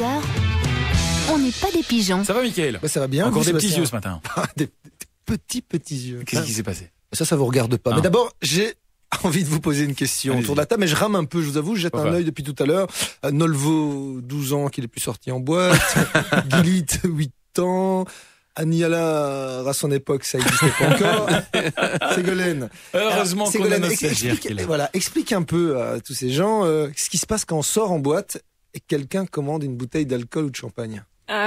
heures, on n'est pas des pigeons. Ça va, Mickaël? Ça va bien. Encore des petits yeux ce matin. Des petits yeux. Qu'est-ce qui s'est passé? Ça vous regarde pas. Non. Mais d'abord, j'ai envie de vous poser une question autour de la table, mais je rame un peu, je vous avoue, je jette un œil depuis tout à l'heure. Nolvo, 12 ans, qu'il est plus sorti en boîte. Gilit, 8 ans. Aniala, à son époque, ça n'existait pas encore. Ségolène. Heureusement qu'on a notre stagiaire qui est là. Voilà, explique un peu à tous ces gens ce qui se passe quand on sort en boîte et que quelqu'un commande une bouteille d'alcool ou de champagne.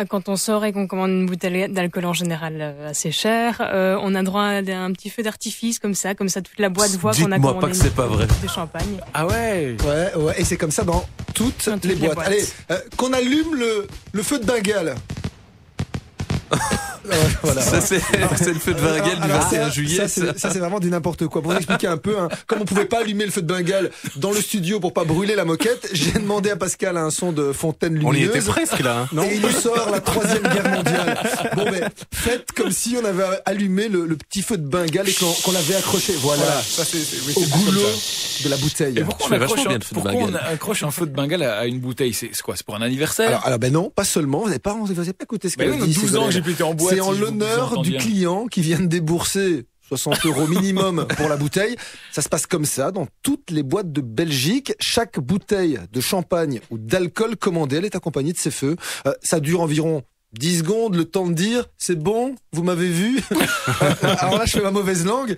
Quand on sort et qu'on commande une bouteille d'alcool en général assez cher, on a droit à un petit feu d'artifice comme ça toute la boîte voit qu'on a commandé pas que c'est pas vrai. de champagne. Ah ouais? Ouais, et c'est comme ça dans toutes les boîtes. Allez, qu'on allume le feu de Bengale. Voilà. Ça, c'est le feu de Bengale du 21 juillet. Ça, c'est vraiment du n'importe quoi. Pour vous expliquer un peu, comme on pouvait pas allumer le feu de Bengale dans le studio pour pas brûler la moquette, j'ai demandé à Pascal un son de fontaine lumineuse. On y était presque là. Non, et il nous sort la 3e guerre mondiale. Bon, mais faites comme si on avait allumé le petit feu de Bengale et qu'on l'avait accroché. Voilà. Ça, c'est au goulot de la bouteille. Et pourquoi on accroche un feu de Bengale à une bouteille? C'est quoi? C'est pour un anniversaire? Alors ben non, pas seulement. Vous n'avez pas écouté ce qu'elle a dit. 12 ans que j'ai pu être en boîte. C'est en l'honneur du client qui vient de débourser 60 € minimum pour la bouteille. Ça se passe comme ça dans toutes les boîtes de Belgique. Chaque bouteille de champagne ou d'alcool commandée, elle est accompagnée de ces feux. Ça dure environ 10 secondes, le temps de dire « c'est bon, vous m'avez vu ». Alors là, je fais ma mauvaise langue.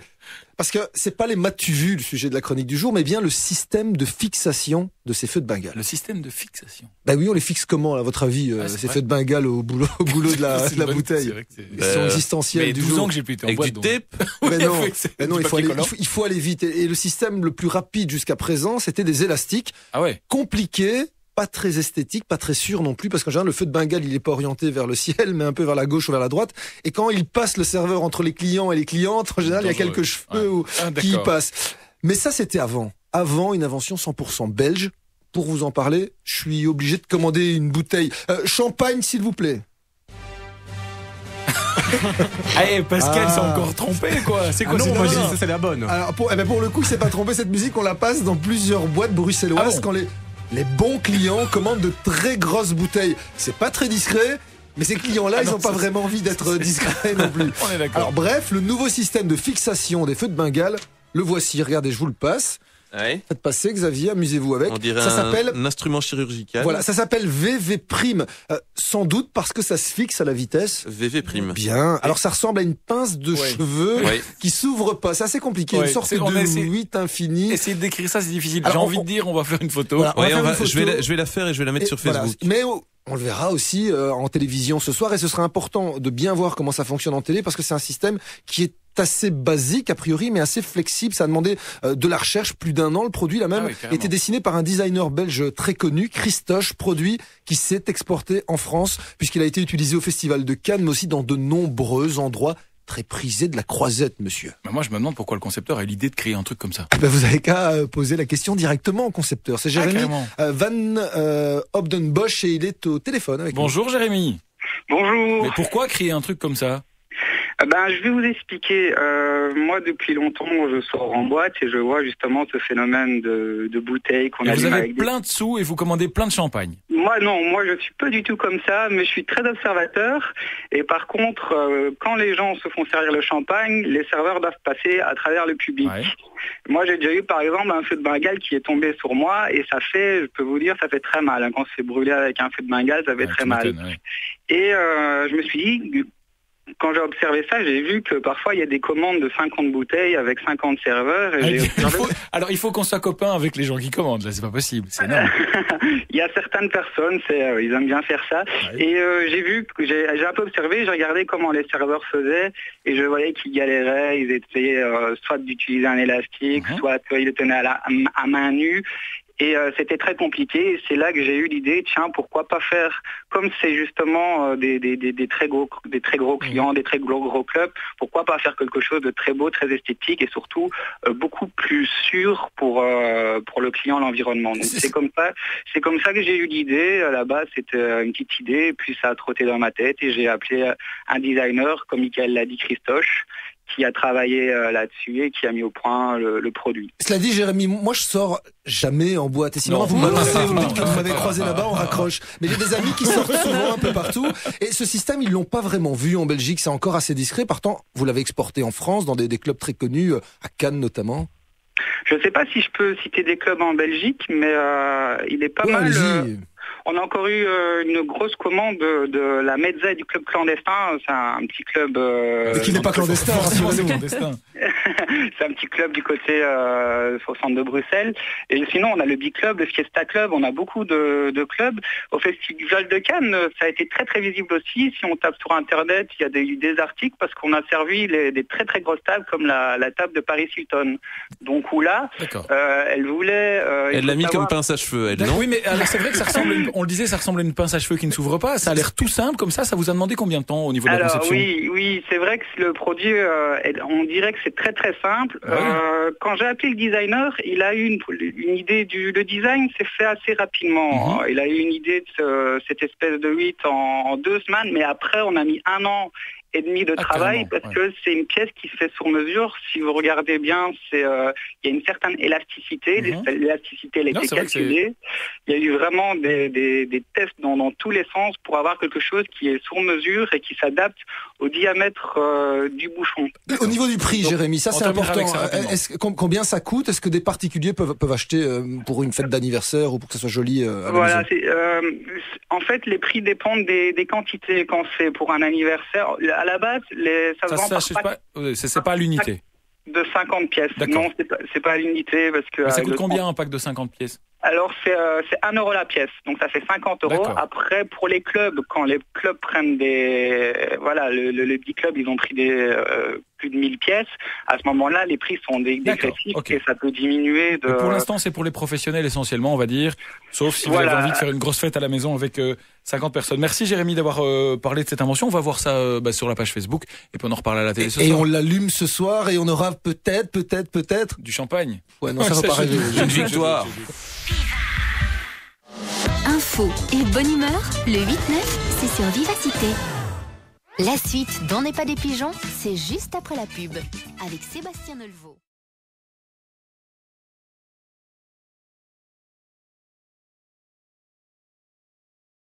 Parce que c'est pas les m'as-tu vu le sujet de la chronique du jour, mais bien le système de fixation de ces feux de Bengale. Le système de fixation. Bah oui, on les fixe comment, à votre avis, ces feux de Bengale au boulot de la bouteille? Ils sont existentiels du 12 jour. ans que j'ai pu être en Avec boîte. du tape. Mais non, il faut aller vite. Et le système le plus rapide jusqu'à présent, c'était des élastiques. Ah ouais. Compliqués. Pas très esthétique, pas très sûr non plus, parce qu'en général, le feu de Bengale, il est pas orienté vers le ciel, mais un peu vers la gauche ou vers la droite. Et quand il passe le serveur entre les clients et les clientes, en général, il y a quelques cheveux qui y passent. Mais ça, c'était avant une invention 100% belge. Pour vous en parler, je suis obligé de commander une bouteille. Champagne, s'il vous plaît. Allez, Pascal s'est encore trompé, quoi. C'est quoi moi j'ai dit ça, c'est la bonne. Alors, pour le coup, il s'est pas trompé. Cette musique, on la passe dans plusieurs boîtes bruxelloises quand les bons clients commandent de très grosses bouteilles. C'est pas très discret, mais ces clients-là, ils n'ont pas vraiment envie d'être discrets non plus. On est d'accord. Alors bref, le nouveau système de fixation des feux de Bengale, le voici. Regardez, je vous le passe. Ouais. Faites passer, Xavier, amusez-vous avec. On dirait ça s'appelle un instrument chirurgical. Voilà, ça s'appelle VV'. Sans doute parce que ça se fixe à la vitesse. VV'. Bien. Alors ça ressemble à une pince de cheveux qui s'ouvre pas. C'est assez compliqué. Une sorte de 8 infini. Essayer de décrire ça, c'est difficile. Alors, j'ai envie de dire, on va faire une photo. Voilà, je vais la faire et je vais la mettre sur Facebook. Voilà. Mais on le verra aussi en télévision ce soir, et ce sera important de bien voir comment ça fonctionne en télé, parce que c'est un système qui est assez basique a priori, mais assez flexible. Ça a demandé de la recherche, plus d'1 an. Le produit, là même, était dessiné par un designer belge très connu, Christoche, produit qui s'est exporté en France, puisqu'il a été utilisé au Festival de Cannes, mais aussi dans de nombreux endroits très prisés de la Croisette, monsieur. Bah moi, je me demande pourquoi le concepteur a eu l'idée de créer un truc comme ça. Vous avez qu'à poser la question directement au concepteur. C'est Jérémy Van Obdenbosch, et il est au téléphone avec nous. Bonjour Jérémy. Bonjour. Mais pourquoi créer un truc comme ça? Je vais vous expliquer. Moi, depuis longtemps, je sors en boîte et je vois justement ce phénomène de bouteilles qu'on a. Vous avez plein de sous et vous commandez plein de champagne. Moi, non. Moi, je suis pas du tout comme ça, mais je suis très observateur. Et par contre, quand les gens se font servir le champagne, les serveurs doivent passer à travers le public. Ouais. Moi, j'ai déjà eu, par exemple, un feu de Bengale qui est tombé sur moi et ça fait, je peux vous dire, ça fait très mal. Quand on se fait brûler avec un feu de Bengale, ça fait très mal. Et je me suis dit, quand j'ai observé ça, j'ai vu que parfois il y a des commandes de 50 bouteilles avec 50 serveurs. Et il faut qu'on soit copains avec les gens qui commandent, là, c'est pas possible, c'est énorme. Il y a certaines personnes, ils aiment bien faire ça. Ouais. Et j'ai vu, j'ai un peu observé, j'ai regardé comment les serveurs faisaient et je voyais qu'ils galéraient, ils essayaient soit d'utiliser un élastique, soit qu'ils le tenaient à main nue. Et c'était très compliqué. Et c'est là que j'ai eu l'idée, tiens, pourquoi pas faire, comme c'est justement des très gros clients, des très gros clubs, pourquoi pas faire quelque chose de très beau, très esthétique et surtout beaucoup plus sûr pour le client, l'environnement. Donc c'est comme ça que j'ai eu l'idée. À la base, c'était une petite idée, et puis ça a trotté dans ma tête et j'ai appelé un designer, comme Mickaël l'a dit, Christoche, qui a travaillé là-dessus et qui a mis au point le produit. Cela dit, Jérémy, moi je sors jamais en boîte. Et sinon, vous m'annoncez, vous me dites que vous m'avez croisé là-bas, on raccroche. Mais j'ai des amis qui sortent souvent un peu partout. Et ce système, ils l'ont pas vraiment vu en Belgique. C'est encore assez discret. Pourtant, vous l'avez exporté en France, dans des clubs très connus, à Cannes notamment. Je ne sais pas si je peux citer des clubs en Belgique, mais il est pas mal. On a encore eu une grosse commande de la Mezza et du club clandestin. C'est un petit club... qui n'est pas clandestin, rassurez-nous. C'est un petit club du côté au centre de Bruxelles. Et sinon, on a le Big Club, le Fiesta Club. On a beaucoup de clubs. Au Festival de Cannes, ça a été très très visible aussi. Si on tape sur Internet, il y a eu des articles parce qu'on a servi des très très grosses tables comme la table de Paris Hilton. Donc où là, elle voulait... elle l'a mis comme pince à cheveux, elle, non? Oui, mais alors c'est vrai que ça ressemble... On le disait, ça ressemble à une pince à cheveux qui ne s'ouvre pas. Ça a l'air tout simple comme ça. Ça vous a demandé combien de temps au niveau de la conception? Oui, c'est vrai que le produit, on dirait que c'est très très simple. Quand j'ai appelé le designer, il a eu une idée le design s'est fait assez rapidement. Il a eu une idée de cette espèce de 8 en 2 semaines, mais après on a mis 1 an et demi de travail parce que c'est une pièce qui se fait sur mesure. Si vous regardez bien, il y a une certaine élasticité. L'élasticité, elle était calculée. Il y a eu vraiment des tests dans tous les sens pour avoir quelque chose qui est sur mesure et qui s'adapte au diamètre du bouchon. Au niveau du prix, Jérémy, ça c'est important. Combien ça coûte? Est-ce que des particuliers peuvent acheter pour une fête d'anniversaire ou pour que ça soit joli à la maison? En fait, les prix dépendent des quantités qu'on fait pour un anniversaire. À la base, ça se vend c'est pas à l'unité. De 50 pièces. Non, c'est pas à l'unité parce que. Mais ça coûte combien un pack de 50 pièces? Alors c'est 1 euro la pièce, donc ça fait 50 euros. Après pour les clubs, quand les clubs prennent le Big Club, ils ont pris plus de 1000 pièces. À ce moment-là, les prix sont dégressifs et ça peut diminuer. Mais pour l'instant, c'est pour les professionnels essentiellement, on va dire. Sauf si vous avez envie de faire une grosse fête à la maison avec 50 personnes. Merci Jérémy d'avoir parlé de cette invention. On va voir ça sur la page Facebook et puis on en reparle à la télé ce soir. Et on l'allume ce soir et on aura peut-être du champagne. Ouais, non, ça va pas rêver. Une victoire. Info et bonne humeur, le 8-9, c'est sur Vivacité. La suite d'On n'est pas des pigeons, c'est juste après la pub, avec Sébastien Neulvaux.